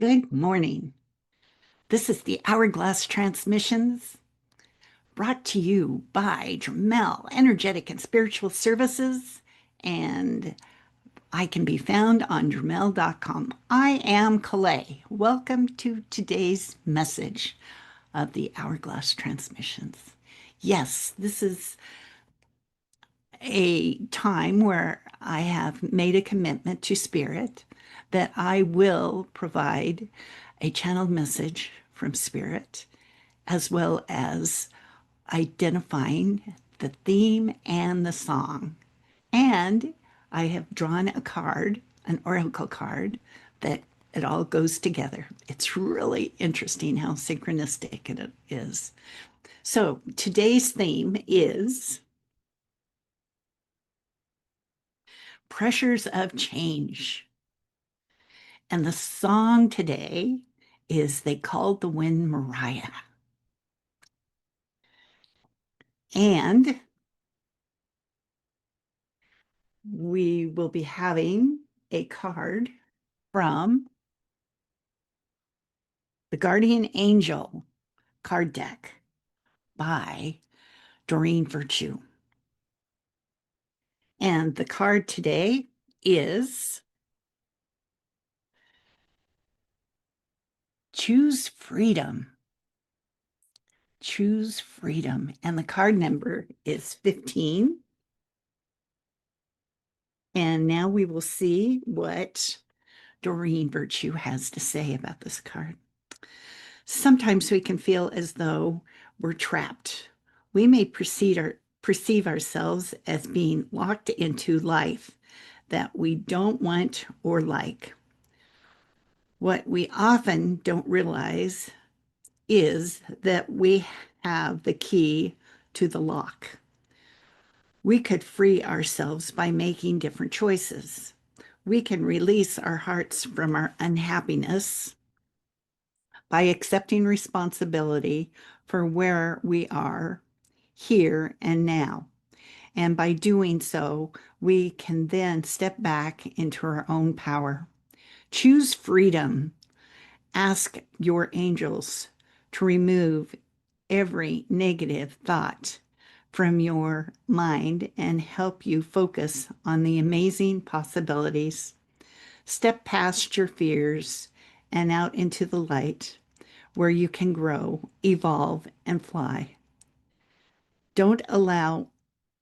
Good morning. This is the Hourglass Transmissions brought to you by Dremel Energetic and Spiritual Services, and I can be found on dremel.com. I am Kalei. Welcome to today's message of the Hourglass Transmissions. Yes, this is a time where I have made a commitment to Spirit that I will provide a channeled message from Spirit, as well as identifying the theme and the song. And I have drawn a card, an oracle card, that it all goes together. It's really interesting how synchronistic it is. So today's theme is pressures of change. And the song today is They Called the Wind Mariah. And we will be having a card from the Guardian Angel card deck by Doreen Virtue. And the card today is Choose Freedom. Choose Freedom. And the card number is 15. And now we will see what Doreen Virtue has to say about this card. Sometimes we can feel as though we're trapped. We may perceive ourselves as being locked into life that we don't want or like. What we often don't realize is that we have the key to the lock. We could free ourselves by making different choices. We can release our hearts from our unhappiness by accepting responsibility for where we are here and now. And by doing so, we can then step back into our own power. Choose freedom. Ask your angels to remove every negative thought from your mind and help you focus on the amazing possibilities. Step past your fears and out into the light where you can grow, evolve, and fly. Don't allow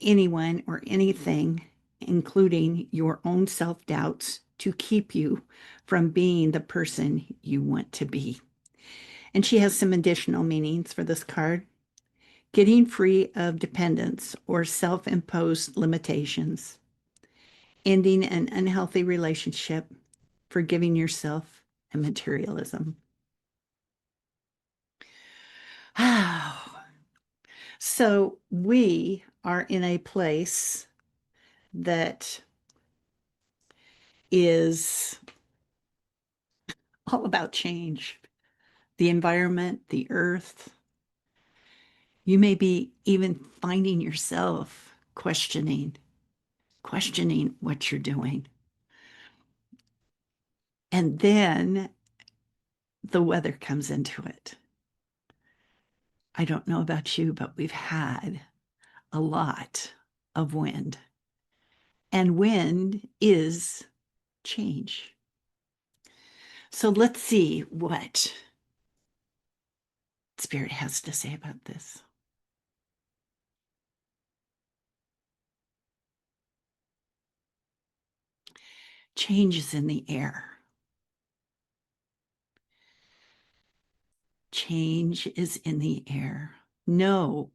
anyone or anything, including your own self doubts, to keep you from being the person you want to be. And she has some additional meanings for this card: getting free of dependence or self imposed limitations, ending an unhealthy relationship, forgiving yourself, and materialism. So we are in a place that is all about change. The environment, the earth. You may be even finding yourself questioning what you're doing. And then the weather comes into it. I don't know about you, but we've had a lot of wind. And wind is change. So let's see what Spirit has to say about this. Change is in the air. Change is in the air. Know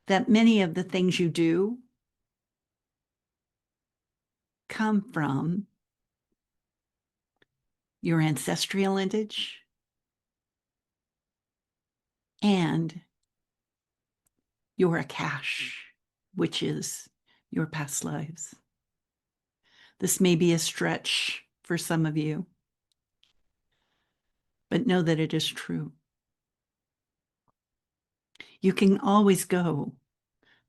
that many of the things you do come from your ancestral lineage and your Akash, which is your past lives. This may be a stretch for some of you, but know that it is true. You can always go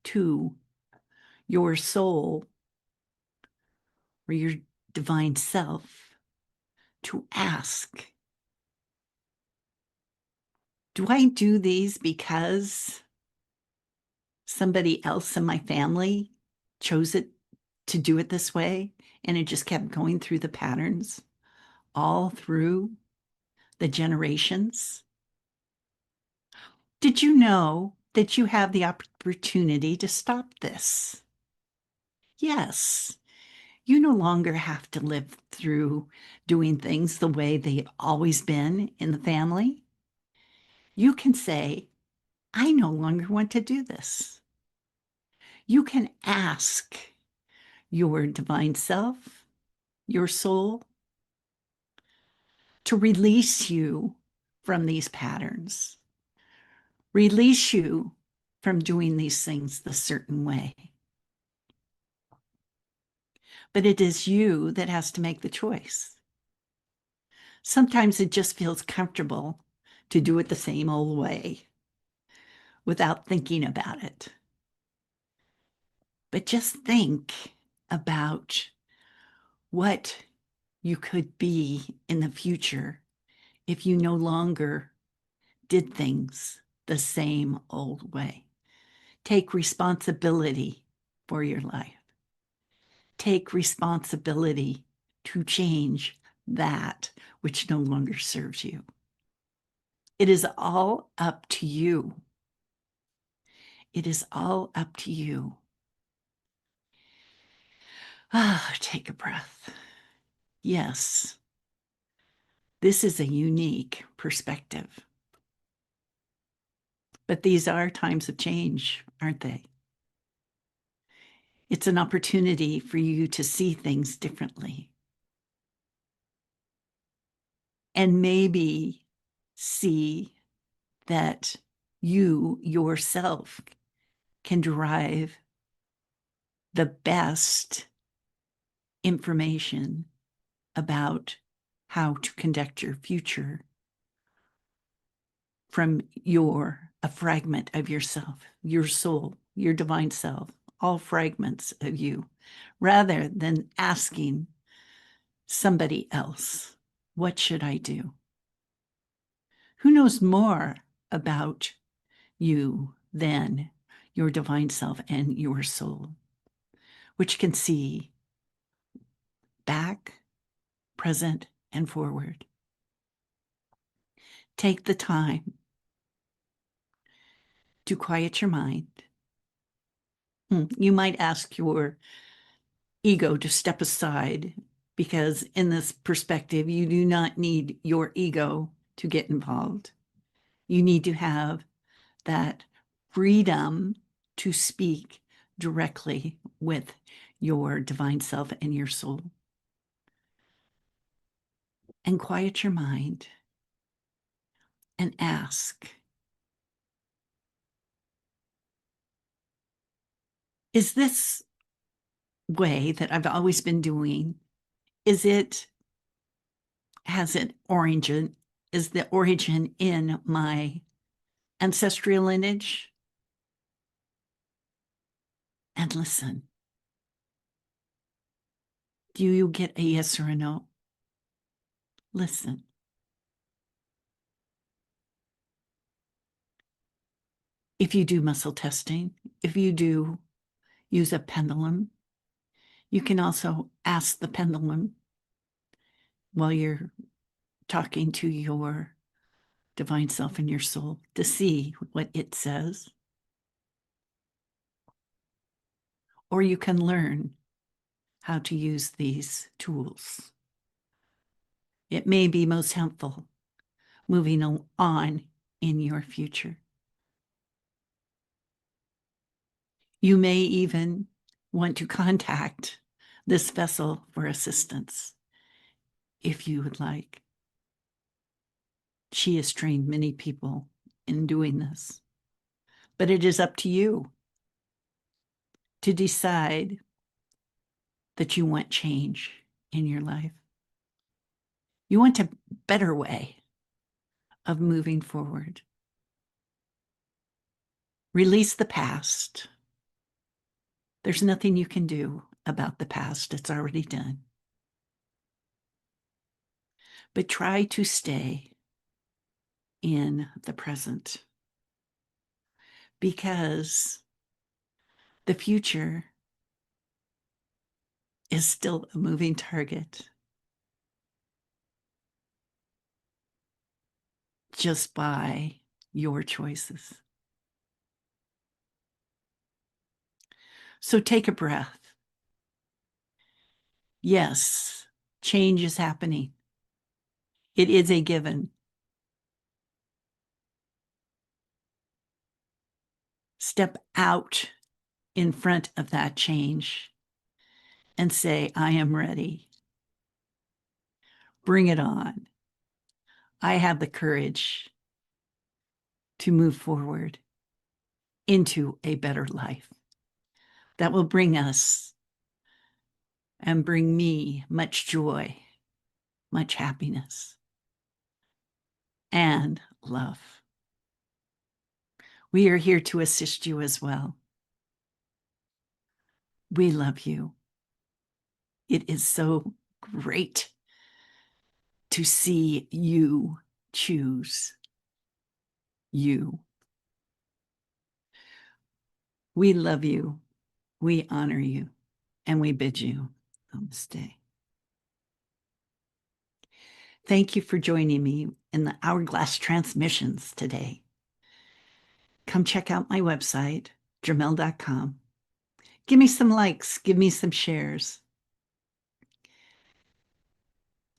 to your soul or your divine self to ask, do I do these because somebody else in my family chose it to do it this way? And it just kept going through the patterns all through the generations. Did you know that you have the opportunity to stop this? Yes, you no longer have to live through doing things the way they've always been in the family. You can say, I no longer want to do this. You can ask your divine self, your soul, to release you from these patterns, release you from doing these things the certain way. But it is you that has to make the choice. Sometimes it just feels comfortable to do it the same old way without thinking about it. But just think about what you could be in the future if you no longer did things the same old way. Take responsibility for your life. Take responsibility to change that which no longer serves you. It is all up to you. It is all up to you. Take a breath. Yes, this is a unique perspective. But these are times of change, aren't they? It's an opportunity for you to see things differently. And maybe see that you yourself can derive the best information about how to conduct your future from a fragment of yourself, your soul, your divine self, all fragments of you, rather than asking somebody else, what should I do? Who knows more about you than your divine self and your soul, which can see back, present, and forward. Take the time to quiet your mind. You might ask your ego to step aside because in this perspective, you do not need your ego to get involved. You need to have that freedom to speak directly with your divine self and your soul. And quiet your mind and ask, is this way that I've always been doing, has it origin, is the origin in my ancestral lineage? And listen. Do you get a yes or a no? Listen. If you do muscle testing, if you do use a pendulum, you can also ask the pendulum while you're talking to your divine self and your soul to see what it says. Or you can learn how to use these tools. It may be most helpful moving on in your future. You may even want to contact this vessel for assistance if you would like. She has trained many people in doing this, but it is up to you to decide that you want change in your life. You want a better way of moving forward. Release the past. There's nothing you can do about the past. It's already done. but try to stay in the present because the future is still a moving target just by your choices. So take a breath. Yes, change is happening. It is a given. Step out in front of that change and say, I am ready. Bring it on. I have the courage to move forward into a better life that will bring us and bring me much joy, much happiness, and love. We are here to assist you as well. We love you. It is so great to see you choose you. We love you. We honor you. And we bid you namaste. Thank you for joining me in the Hourglass Transmissions today. Come check out my website, jamel.com. Give me some likes. Give me some shares.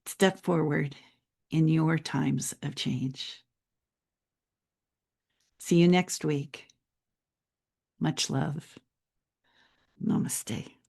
Step forward in your times of change. See you next week. Much love. Namaste.